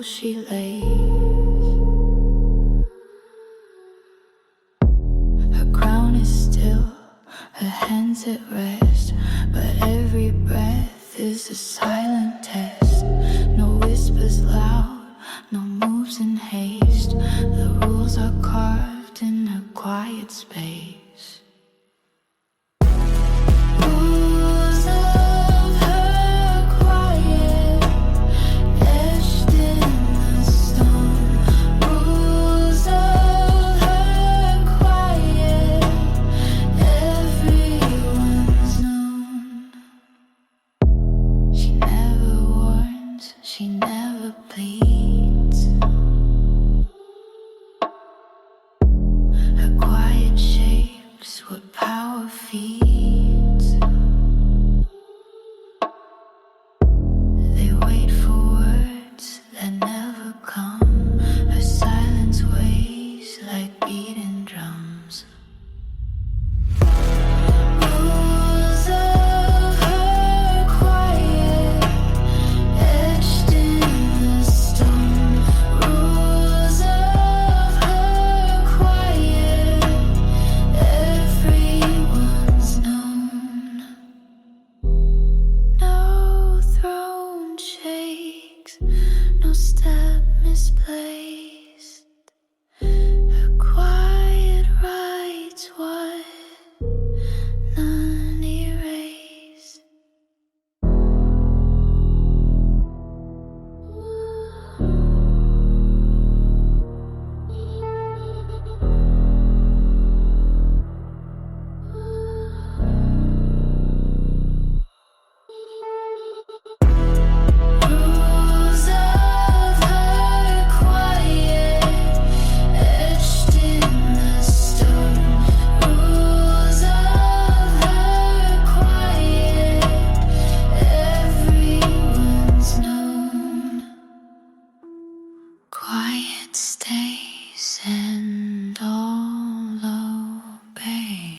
still she lays. Her crown is still, her hands at rest, but every breath is a silent test. No whispers loud, no moves in haste. The rules are carved in her quiet space. She never pleads. Her quiet shapes what power feeds. They wait for words that never come. Her silence weighs like beating drums. Misplaced, her quiet writes what none erased. Quiet stays and all obey.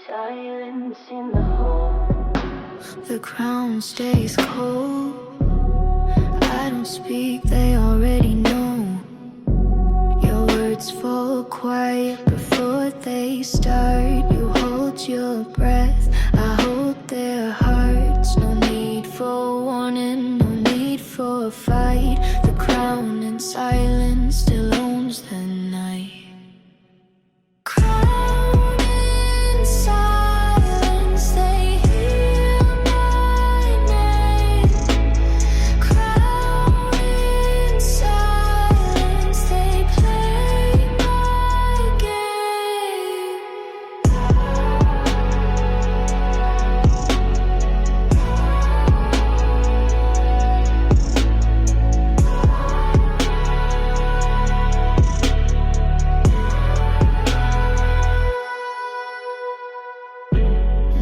Silence in the hole. The crown stays cold. I don't speak, they already know. Your words fall quiet before they start. You hold your breath, I hold their hearts. No need for warning, no need for a fight. The crown in silence still owns the night. Crown in silence, they hear my name. Crown in silence, they play my game.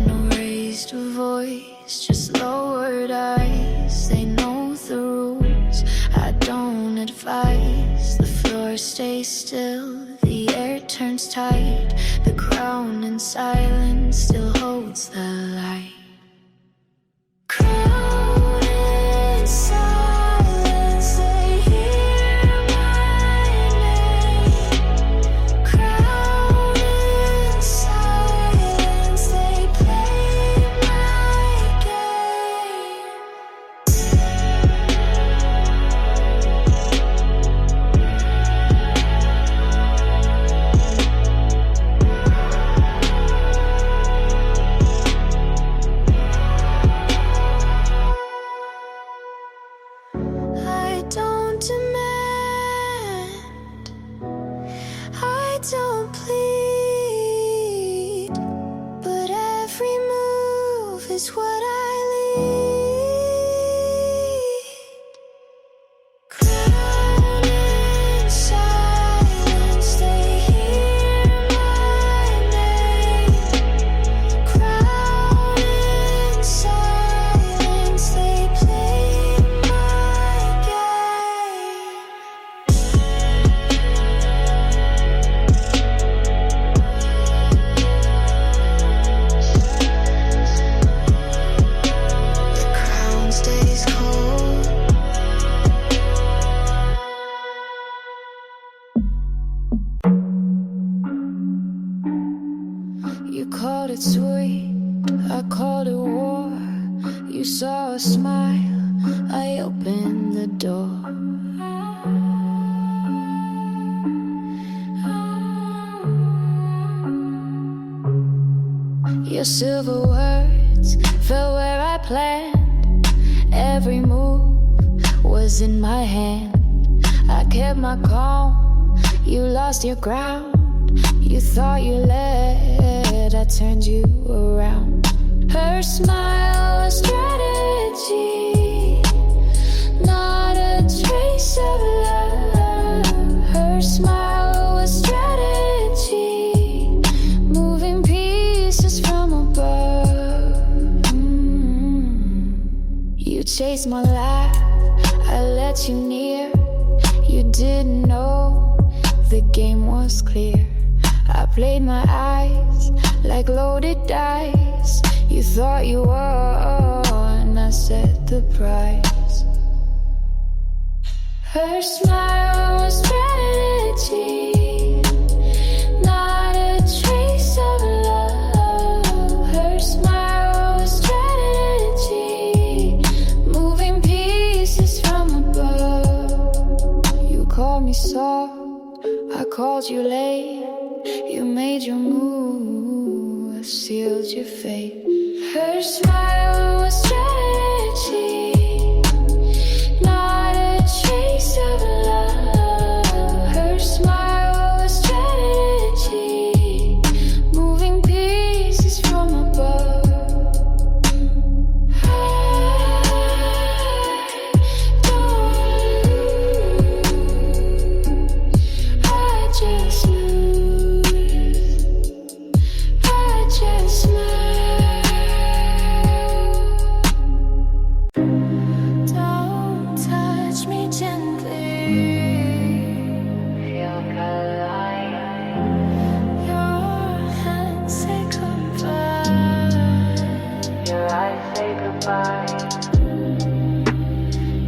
No raised voice, just lowered eyes. They know the rules, I don't advise. The floor stays still, the air turns tight. The crown in silence still holds the light. Crown in silence, they hear my name. Crown in silence, they play my game. I don't demand, I don't plead, but every move is what I lead. Crown in silence, they hear my name. Crown in silence, they play my game. Silence I called it war. You saw a smile, I opened the door. Your silver words fell where I planned. Every move was in my hand. I kept my calm, you lost your ground. You thought you led, I turned you around. Her smile was strategy, not a trace of love. Her smile was strategy, moving pieces from above. You chased my laugh, I let you near. You didn't know the game was clear. I played my eyes like loaded dice. You thought you won, I set the price. Her smile was strategy, not a trace of love. Her smile was strategy, moving pieces from above. You called me soft, I called you late. You made your move, I sealed your fate. Her smile was strategy, not a trace of love. Her smile was strategy, moving pieces from above. I don't lose, I just lose. I just smile. Don't touch me gently. Feel alive. Your hands say goodbye. Your eyes say goodbye.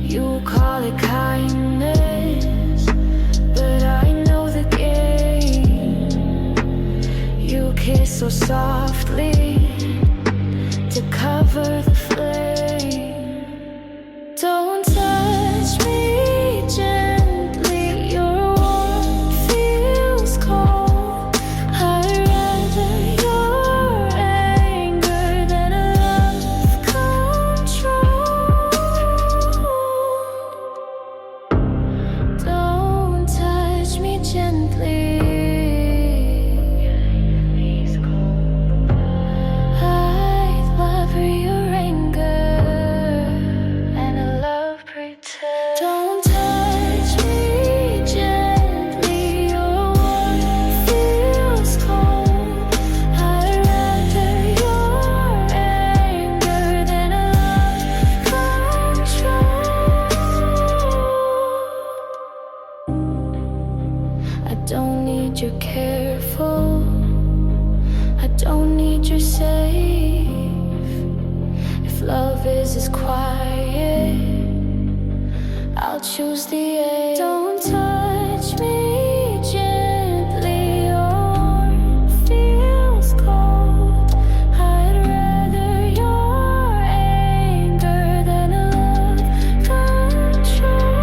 You call it kindness, but I know the game. You kiss so softly to cover the flame. Don't touch me gently, your warmth feels cold. I'd rather your anger than a love control. Don't touch me gently. I'd love your anger and a love pretend. Don't touch me gently, your warmth feels cold. I'd rather your anger than a love control. I don't need your careful, I don't need your safe. If love is as quiet, I'll choose the air. Don't touch me gently, your warmth feels cold. I'd rather your anger than a love control.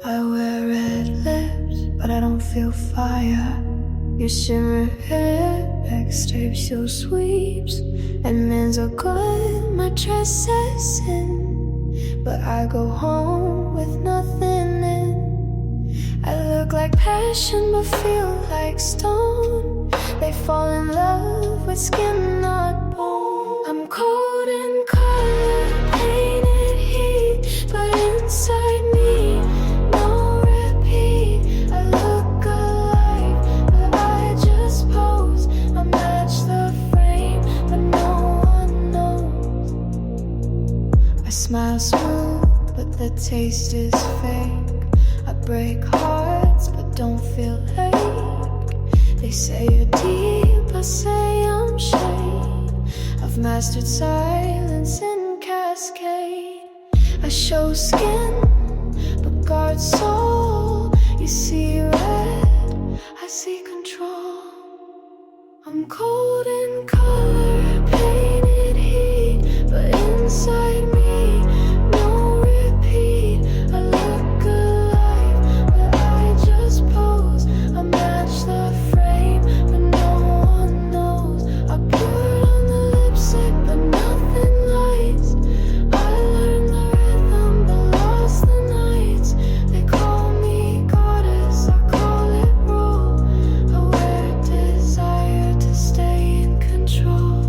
I wear red lips, but I don't feel fire. Your shimmer hair backstabs your sweeps, and men's are good, my dress says in, but I go home with nothing in. I look like passion, but feel like stone. They fall in love with skin, not bone. I'm cold in color, painted heat, but inside me, no repeat. I look alive, but I just pose. I'm not smile smooth, but the taste is fake. I break hearts, but don't feel ache. They say you're deep, I say I'm shade. I've mastered silence in cascade. I show skin, but guard soul. You see red, I see control. I'm cold in color, painted heat, but inside me, no repeat. I look alive, but I just pose. I match the frame, but no one knows. I poured on the lipstick, but nothing lights. I learned the rhythm, but lost the nights. They call me goddess, I call it raw. I wear desire to stay in control.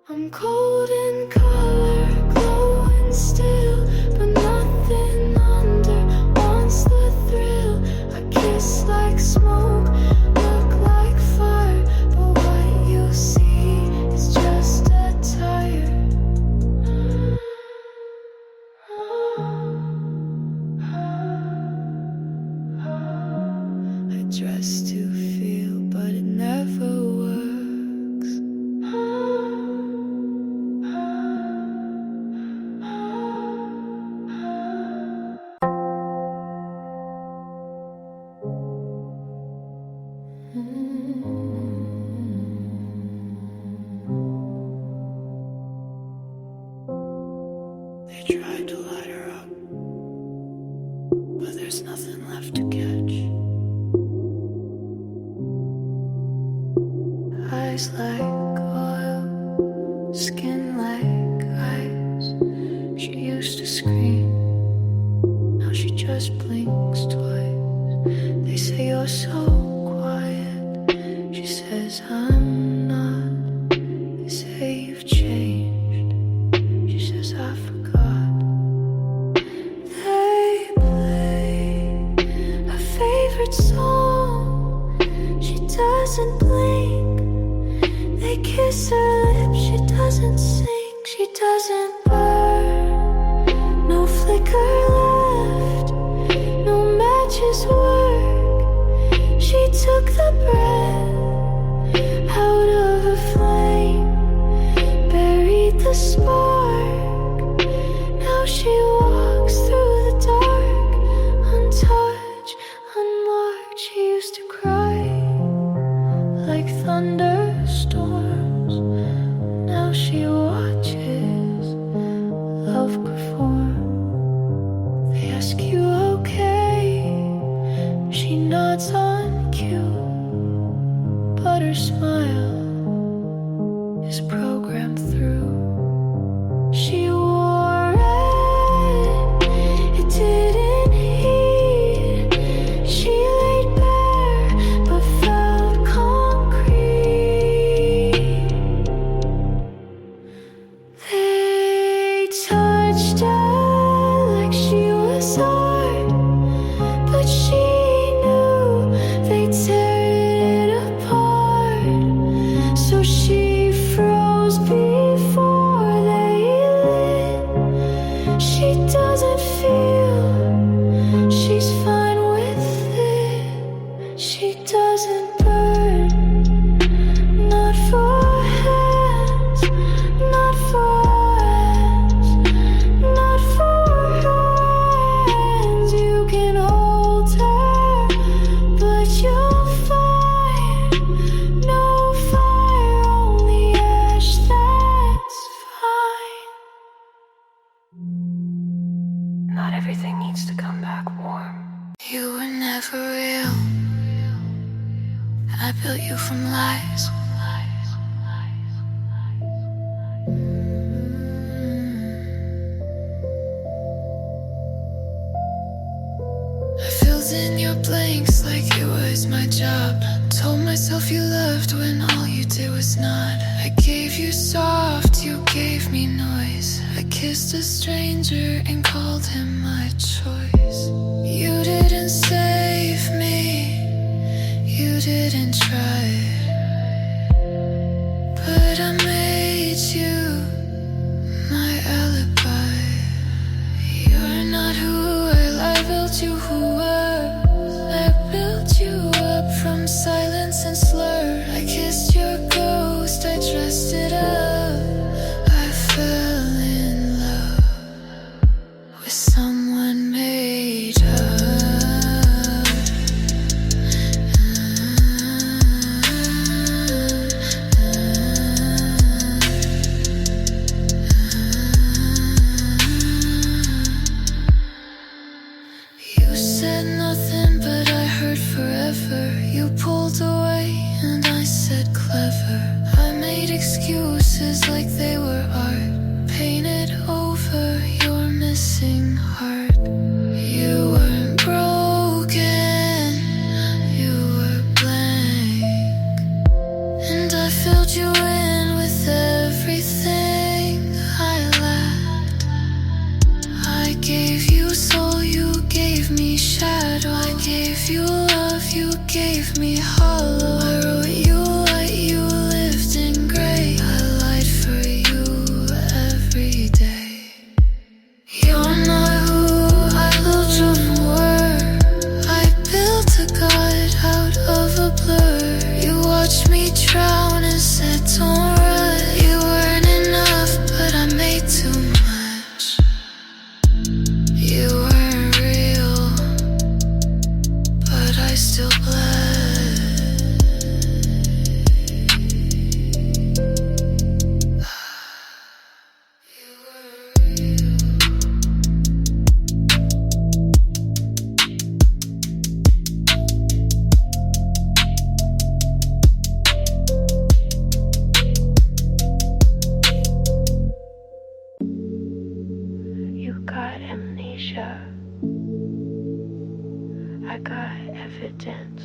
I'm cold in color, glowing still, but nothing under wants the thrill. I kiss like smoke, look like fire, but what you see is just a tire. I dress to feel, but it never works. They tried to light her up, but there's nothing left to catch. Eyes like oil, skin like ice. She used to scream, now she just blinks twice. They say you're so quiet, she says I'm not. They say you've changed, she says I forgot. They play a favorite song, she doesn't blink. They kiss her lips, she doesn't sing, she doesn't burn. No flicker left, no matches work. She took the breath out of a flame, buried the spark. Now she walks through the dark, untouched, unmarked. She used to cry like thunderstorms. Now she watches love perform. They ask you okay, she nods on cue, but her smile is programmed through. She wore red, it didn't heat. She laid bare, but felt concrete. They touched her like she was art, but she knew they'd tear it apart. So she froze before they lit. She doesn't feel, she's fine with it. She doesn't burn, not for hands, not for hands, not for hands. You can hold her, but you'll find no fire, only ash, that's fine. Not everything needs to come back warm. You were never real, I built you from lies. I filled in your blanks like it was my job. Told myself you loved when all you did was not. I gave you soft, you gave me noise. I kissed a stranger and called him my choice. You didn't save me, you didn't try, but I made you my elegance. pieces like they were art, painted over your missing heart. You weren't broken, you were blank, and I filled you in with everything I lacked. I gave you soul, you gave me shadow. I gave you love, you gave me hollow. I wrote you light, you lived in gray. I lied for you every day. You're not who I little children were. I built a god out of a blur. You watched me drown and said don't run. You weren't enough, but I made too much. You weren't real, but I still bled. You got amnesia. I got evidence.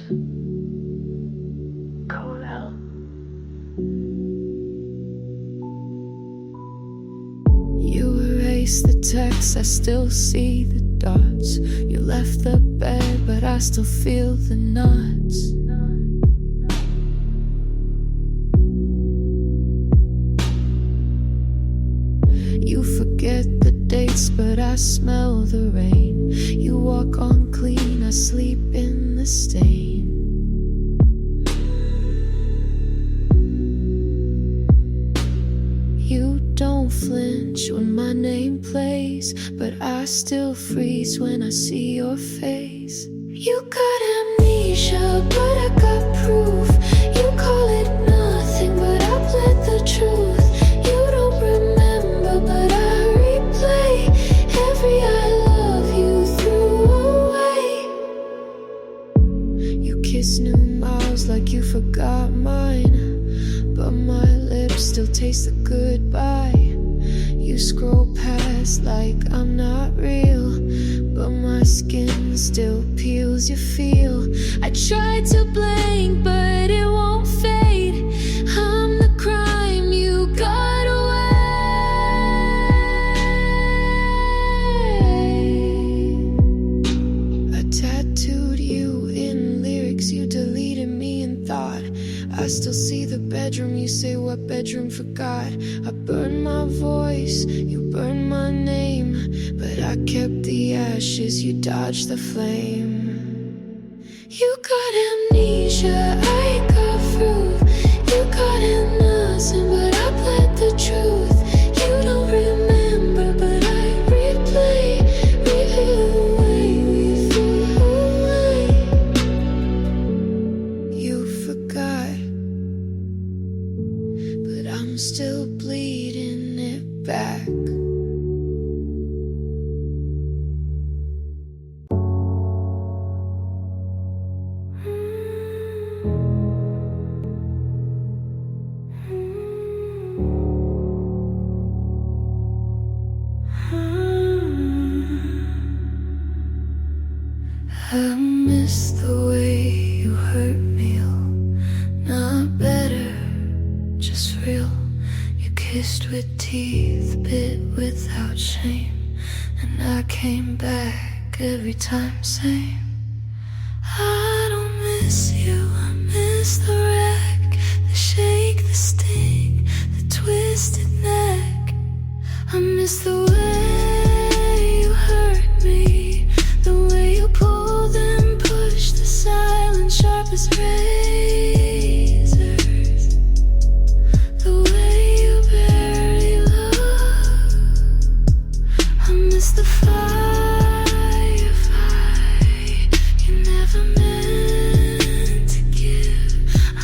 Colel. You erased the text, I still see the dots. You left the bed, but I still feel the knots. You forget the dates, but I smell the rain. You walk on clean, I sleep in the stain. You don't flinch when my name plays, but I still freeze when I see your face. You got amnesia, but I got proof. You call it nothing, but I bled the truth. You don't remember, but I replay every I love you threw away. You kiss new mouths like you forgot mine, but my lips still taste the goodbye. You scroll past like I'm not real, but my skin still peels. You feel I tried to blink, but it won't fade. I'm the crime you got away. I tattooed you in lyrics, you deleted me in thought. I still see the bedroom, you say what bedroom forgot. I burned my voice, you burned my name, but I kept the ashes, you dodged the flame. You got amnesia, I got proof. You got innocent, but I bled the truth. You don't remember, but I replay the way we threw away. You forgot, but I'm still bleeding it back. I miss the way you hurt me, oh, not better, just real. You kissed with teeth, bit without shame, and I came back every time same. I don't miss you, I miss the wreck, the shake, the sting, the twisted neck. I miss the way you hurt me, the way you pulled and pushed, the silent sharp as razors, the way you barely love. I miss the firefight you never meant to give. I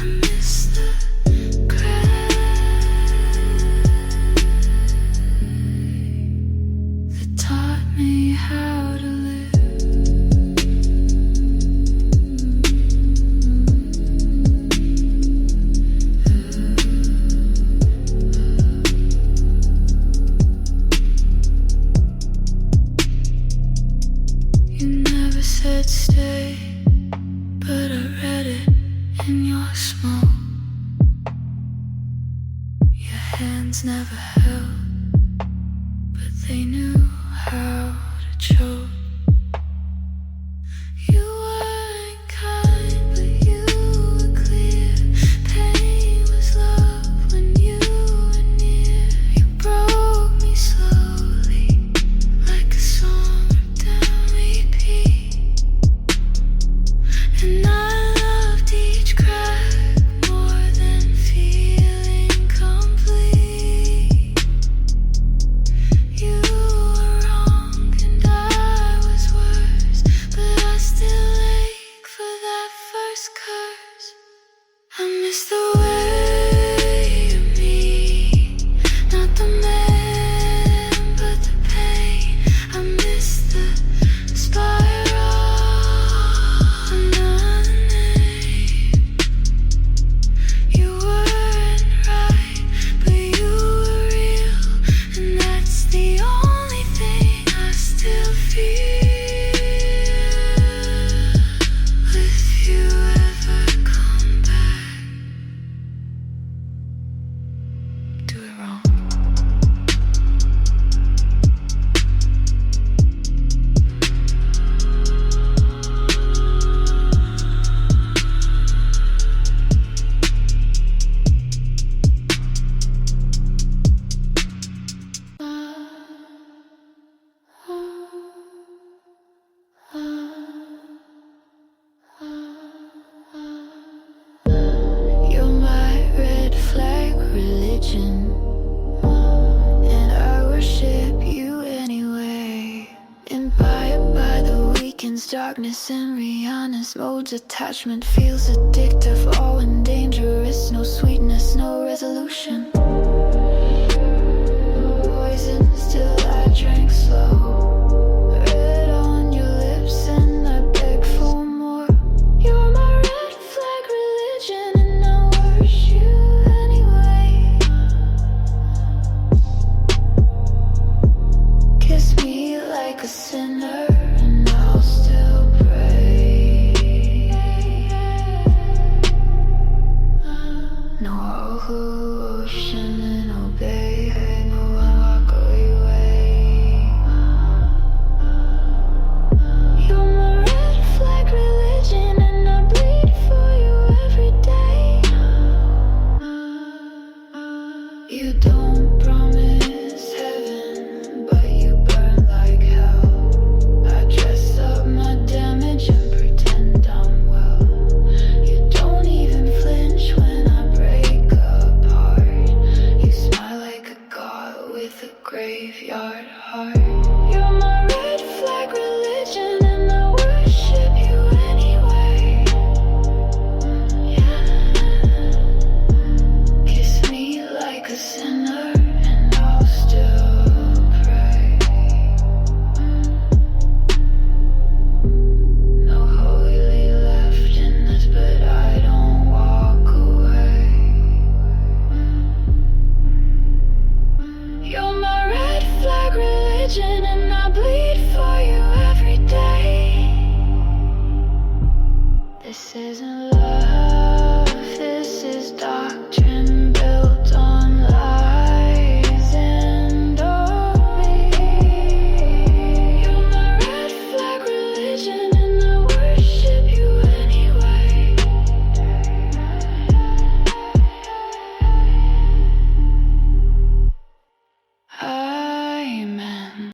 hands never held, but they knew how to choke. You weren't kind, but you were clear. Pain was love when you were near. You broke me slowly, like a song ripped down repeat. And I loved each crack more than feeling complete. You were wrong and I was worse, but I still ache for that first curse. I miss the way of me, not the man, but the pain. I miss the spiral, another name. You weren't right, but you were real, and that's the only thing I still feel. If you ever come back, do it wrong. You're my red flag religion, and I worship you anyway. Inspired by the weekend's darkness and Rihanna's modes, attachment feels addictive, all and dangerous. No sweetness, no resolution. Poison, still I drank slow. Red on your lips and I beg for more. You're my red flag religion, and I worship you anyway. Kiss me like a sinner and I'll still pray. No ocean and obey.